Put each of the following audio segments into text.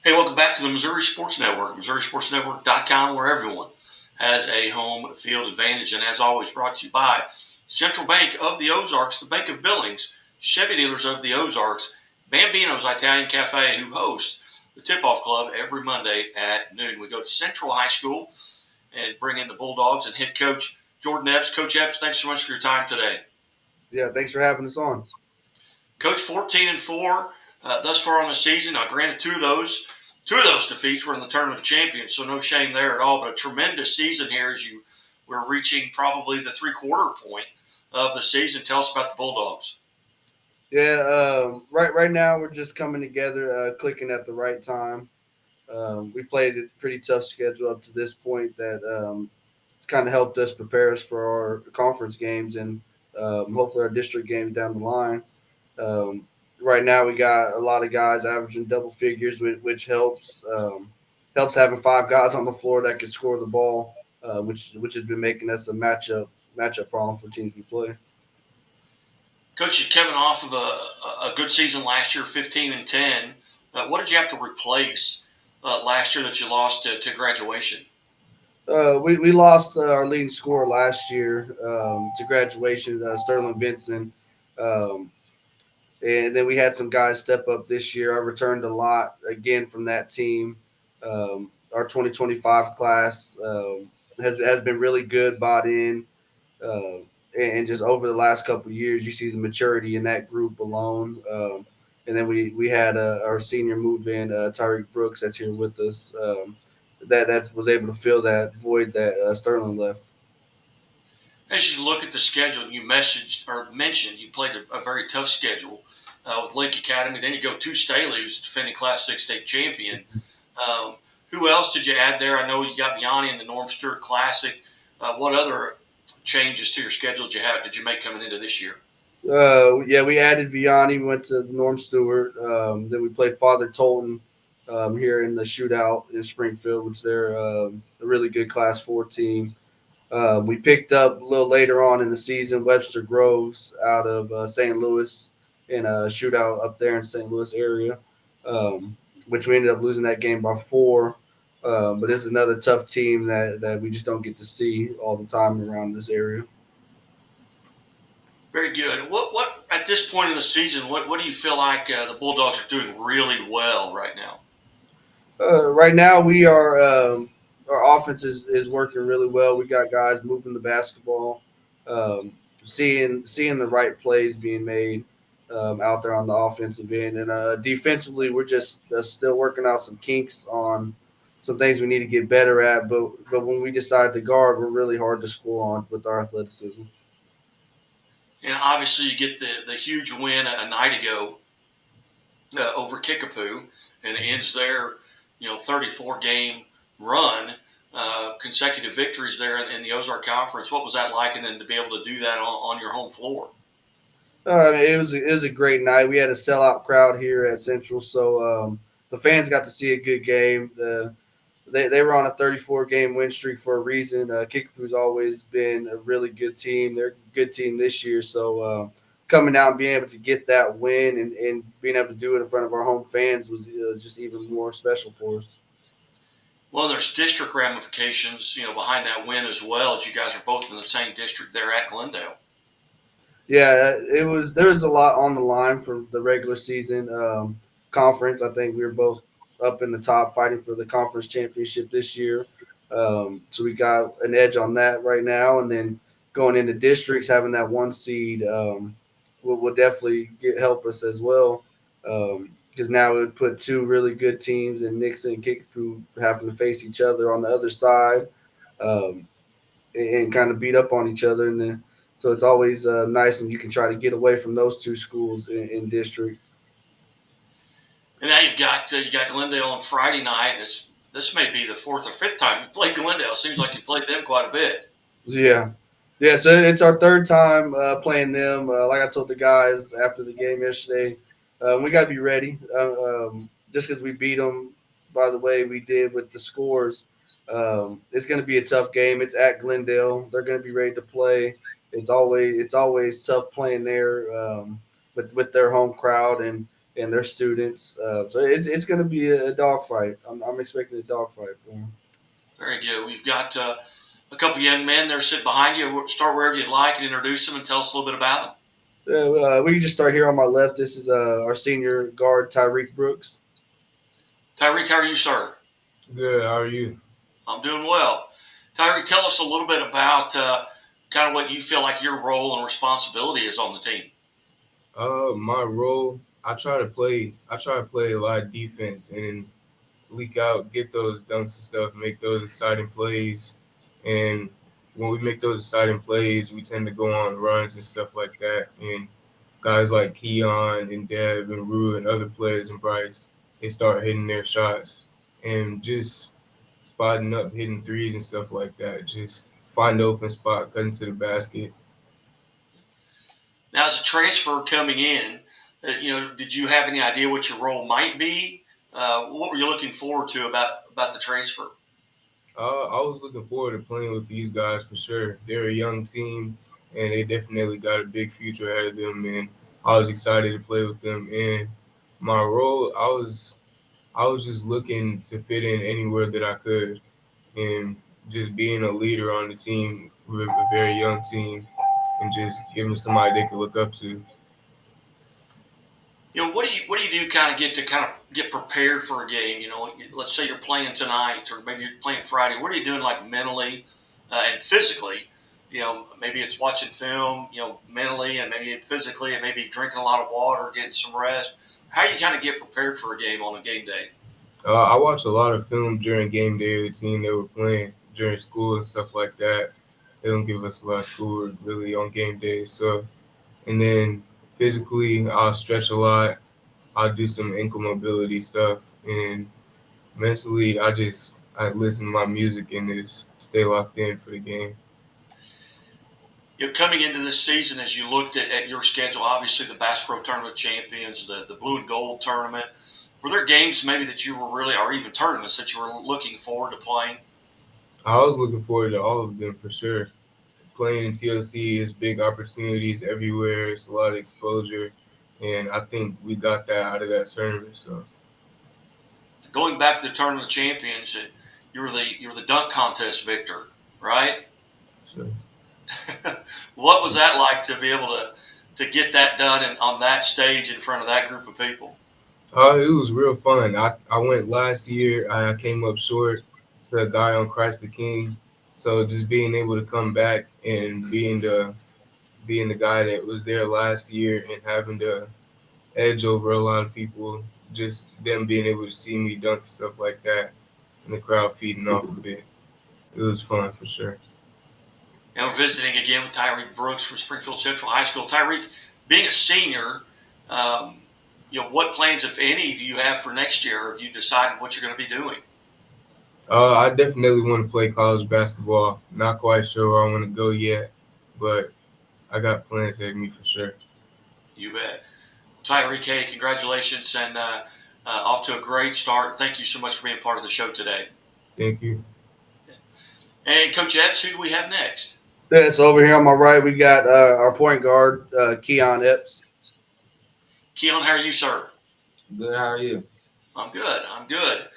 Hey, welcome back to the Missouri Sports Network, MissouriSportsNetwork.com, where everyone has a home field advantage. And as always, brought to you by Central Bank of the Ozarks, the Bank of Billings, Chevy Dealers of the Ozarks, Bambino's Italian Cafe, who hosts the Tip-Off Club every Monday at noon. We go to Central High School and bring in the Bulldogs and head coach Jordan Epps. Coach Epps, thanks so much for your time today. Yeah, thanks for having us on. Coach, 14-4 thus far on the season. Now, granted, two of those defeats were in the Tournament of Champions, so no shame there at all. But a tremendous season here as we're reaching probably the three-quarter point of the season. Tell us about the Bulldogs. Yeah, right now we're just coming together, clicking at the right time. We played a pretty tough schedule up to this point that it's kind of helped us prepare us for our conference games and hopefully our district games down the line. Um, right now we got a lot of guys averaging double figures, which helps having five guys on the floor that can score the ball, which has been making us a matchup problem for teams we play. Coach, you're coming off of a good season last year, 15-10. What did you have to replace last year that you lost to graduation? We lost our leading scorer last year to graduation, Sterling Vincent, um, and then we had some guys step up this year. I returned a lot again from that team. Our 2025 class has been really good, bought in, uh, and just over the last couple of years, you see the maturity in that group alone. And then we had our senior move in, Tyreek Brooks, that's here with us. That was able to fill that void that Sterling left. As you look at the schedule, you messaged or mentioned you played a very tough schedule with Lake Academy. Then you go to Staley, who's defending Class 6 state champion. Um, who else did you add there? I know you got Biani in the Norm Stewart Classic. What other changes to your schedule did you make coming into this year? Yeah, we added Vianney. We went to the Norm Stewart. Then we played Father Tolton here in the shootout in Springfield, which they're a really good Class 4 team. We picked up a little later on in the season Webster Groves out of St. Louis in a shootout up there in St. Louis area, um, which we ended up losing that game by four. But it's another tough team that we just don't get to see all the time around this area. Very good. What at this point in the season, what do you feel like the Bulldogs are doing really well right now? Right now, we are our offense is working really well. We got guys moving the basketball, seeing the right plays being made out there on the offensive end, and defensively, we're just still working out some kinks on some things we need to get better at. But when we decide to guard, we're really hard to score on with our athleticism. And obviously, you get the huge win a night ago over Kickapoo, and it ends their 34 game run, consecutive victories there in the Ozark Conference. What was that like, and then to be able to do that on your home floor? It was a great night. We had a sellout crowd here at Central, so the fans got to see a good game. They were on a 34 game win streak for a reason. Kickapoo's always been a really good team. They're a good team this year, so coming out and being able to get that win and being able to do it in front of our home fans was just even more special for us. Well, there's district ramifications, behind that win as well. As you guys are both in the same district there at Glendale. Yeah, it was. There was a lot on the line for the regular season conference. I think we were both up in the top fighting for the conference championship this year. So we got an edge on that right now, and then going into districts, having that one seed will definitely help us as well. Because now it would put two really good teams in Nixon and Kickapoo having to face each other on the other side. Um, and kind of beat up on each other. And then, so it's always nice when you can try to get away from those two schools in district. And now you got Glendale on Friday night. This may be the fourth or fifth time you've played Glendale. Seems like you played them quite a bit. Yeah. Yeah, so it's our third time playing them. Like I told the guys after the game yesterday, we got to be ready. Just because we beat them by the way we did with the scores, it's going to be a tough game. It's at Glendale. They're going to be ready to play. It's always tough playing there with their home crowd and their students. So it's going to be a dogfight. I'm expecting a dogfight for them. Very good. We've got a couple of young men there sitting behind you. Start wherever you'd like and introduce them and tell us a little bit about them. We can just start here on my left. This is our senior guard, Tyreek Brooks. Tyreek, how are you, sir? Good. How are you? I'm doing well. Tyreek, tell us a little bit about kind of what you feel like your role and responsibility is on the team. My role, I try to play a lot of defense and leak out, get those dunks and stuff, make those exciting plays. And when we make those exciting plays, we tend to go on runs and stuff like that. And guys like Keon and Dev and Rue and other players and Bryce, they start hitting their shots and just spotting up, hitting threes and stuff like that. Just find the open spot, cut into the basket. Now, as a transfer coming in, did you have any idea what your role might be? What were you looking forward to about the transfer? I was looking forward to playing with these guys for sure. They're a young team, and they definitely got a big future ahead of them. And I was excited to play with them. And my role, I was just looking to fit in anywhere that I could, and just being a leader on the team with a very young team, and just giving somebody they could look up to. What do you do kind of get prepared for a game? Let's say you're playing tonight, or maybe you're playing Friday. What are you doing, like mentally and physically? Maybe it's watching film. Mentally and maybe physically, and maybe drinking a lot of water, getting some rest. How do you kind of get prepared for a game on a game day? I watched a lot of film during game day of the team they were playing during school and stuff like that. They don't give us a lot of schoolwork really on game days. So, and then physically, I'll stretch a lot. I'll do some ankle mobility stuff, and mentally, I listen to my music and just stay locked in for the game. Coming into this season, as you looked at your schedule, obviously the Bass Pro Tournament champions, the Blue and Gold tournament, were there games maybe that you were really, or even tournaments that you were looking forward to playing? I was looking forward to all of them for sure. Playing in TLC is big opportunities everywhere. It's a lot of exposure, and I think we got that out of that tournament. So Going back to the tournament champions, you were the dunk contest victor, right? so What was that like to be able to get that done on that stage in front of that group of people? it was real fun. I went last year. I came up short to a guy on Christ the King. So just being able to come back and being the guy that was there last year and having the edge over a lot of people, just them being able to see me dunk and stuff like that, and the crowd feeding off of it. It was fun for sure. We're visiting again with Tyreek Brooks from Springfield Central High School. Tyreek, being a senior, um, what plans, if any, do you have for next year? Have you decided what you're going to be doing? I definitely want to play college basketball. Not quite sure where I want to go yet, but I got plans ahead of me for sure. You bet. Tyreek, hey, congratulations and off to a great start. Thank you so much for being part of the show today. Thank you. And Coach Epps, who do we have next? Yeah, so over here on my right, we got our point guard, Keon Epps. Keon, how are you, sir? Good. How are you? I'm good. I'm good.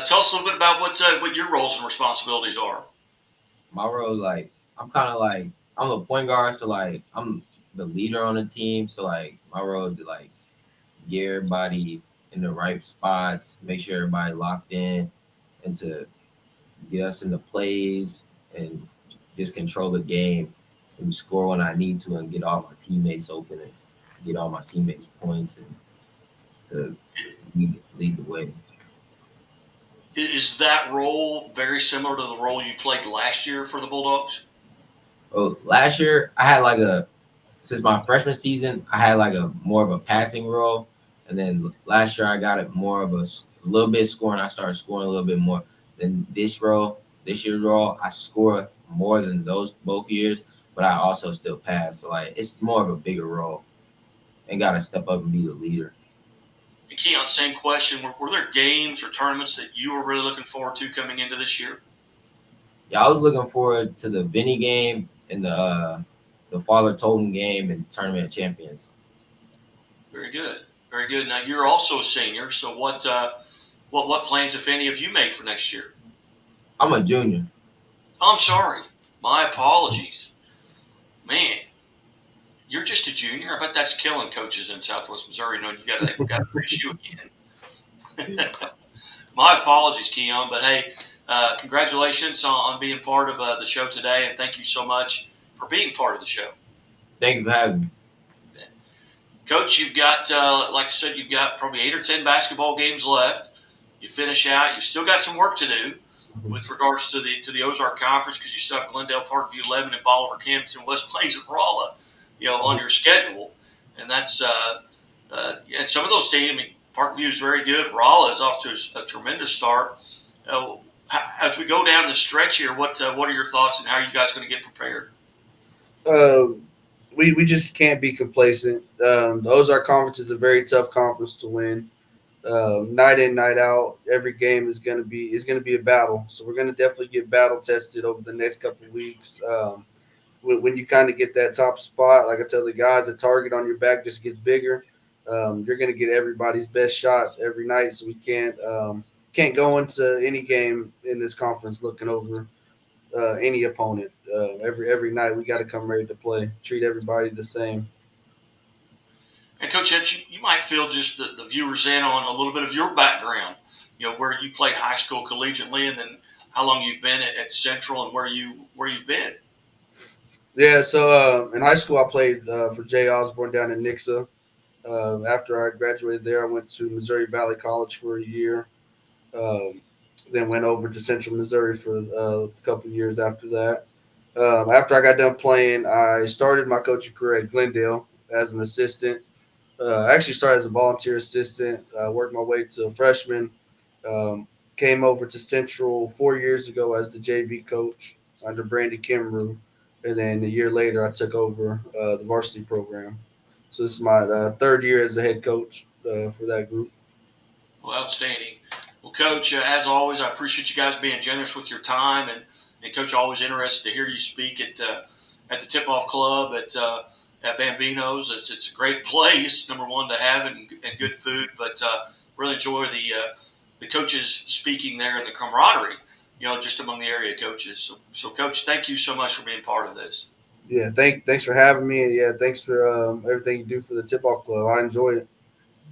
Tell us a little bit about what your roles and responsibilities are. My role, like, I'm kind of like I'm a point guard, so like I'm the leader on the team. So like my role is to like get everybody in the right spots, make sure everybody locked in, and to get us in the plays and just control the game and score when I need to and get all my teammates open and get all my teammates points and to lead the way. Is that role very similar to the role you played last year for the Bulldogs? Oh, last year I had like a since my freshman season, I had like a more of a passing role, and then last year I got it more of a little bit scoring. I started scoring a little bit more than this year's role. I score more than those both years, but I also still pass. So like it's more of a bigger role, and got to step up and be the leader. And Keon, same question. Were there games or tournaments that you were really looking forward to coming into this year? Yeah, I was looking forward to the Vinny game and the Father Totem game and Tournament of Champions. Very good. Very good. Now you're also a senior, so what plans, if any, have you made for next year? I'm a junior. Oh, I'm sorry. My apologies. Man, you're just a junior. I bet that's killing coaches in Southwest Missouri. Knowing you got to face you again. My apologies, Keon. But hey, congratulations on being part of the show today, and thank you so much for being part of the show. Thank you for having me. Coach, you've got, like I said, you've got probably 8 or 10 basketball games left. You finish out. You still got some work to do with regards to the Ozark Conference because you still have Glendale, Parkview, Lebanon, Bolivar, Camden, West Plains, and Rolla, on your schedule. And that's and some of those teams. I mean, Parkview is very good. Rolla is off to a tremendous start. As we go down the stretch here, what are your thoughts and how are you guys going to get prepared? We just can't be complacent. The Ozark Conference is a very tough conference to win. Night in, night out, every game is going to be a battle. So we're going to definitely get battle tested over the next couple of weeks. When you kind of get that top spot, like I tell the guys, the target on your back just gets bigger. You're going to get everybody's best shot every night. So we can't go into any game in this conference looking over any opponent. Every night we got to come ready to play. Treat everybody the same. And Coach Epps, you might fill just the viewers in on a little bit of your background. Where you played high school collegiately, and then how long you've been at Central, and where you've been. Yeah, so in high school I played for Jay Osborne down in Nixa. After I graduated there, I went to Missouri Valley College for a year. Then went over to Central Missouri for a couple of years after that. After I got done playing, I started my coaching career at Glendale as an assistant. I actually started as a volunteer assistant, worked my way to a freshman, came over to Central 4 years ago as the JV coach under Brandon Kimru. And then a year later, I took over the varsity program. So this is my third year as a head coach for that group. Well, outstanding. Well, Coach, as always, I appreciate you guys being generous with your time, and Coach, always interested to hear you speak at the Tip-Off Club at Bambino's. It's a great place, number one, to have and good food, but really enjoy the coaches speaking there and the camaraderie, just among the area coaches. So Coach, thank you so much for being part of this. Yeah, thanks for having me, and yeah, thanks for everything you do for the Tip-Off Club. I enjoy it.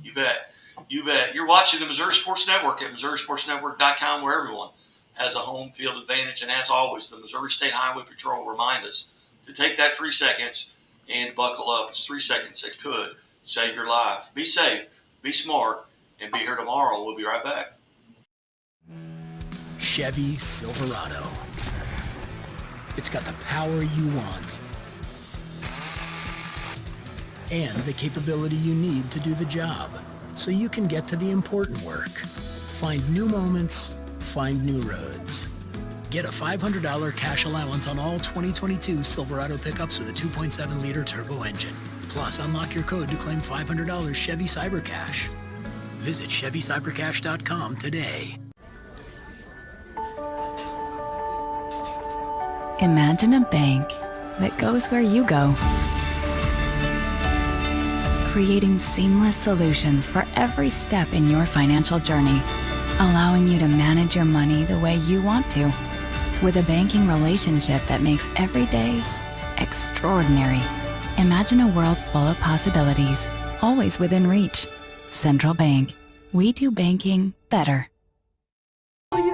You bet. You bet. You're watching the Missouri Sports Network at MissouriSportsNetwork.com, where everyone has a home field advantage. And as always, the Missouri State Highway Patrol remind us to take that 3 seconds and buckle up. It's 3 seconds that could save your life. Be safe, be smart, and be here tomorrow. We'll be right back. Chevy Silverado. It's got the power you want and the capability you need to do the job, so you can get to the important work. Find new moments, find new roads. Get a $500 cash allowance on all 2022 Silverado pickups with a 2.7-liter turbo engine. Plus, unlock your code to claim $500 Chevy CyberCash. Visit ChevyCyberCash.com today. Imagine a bank that goes where you go, creating seamless solutions for every step in your financial journey, allowing you to manage your money the way you want to, with a banking relationship that makes every day extraordinary. Imagine a world full of possibilities, always within reach. Central Bank. We do banking better.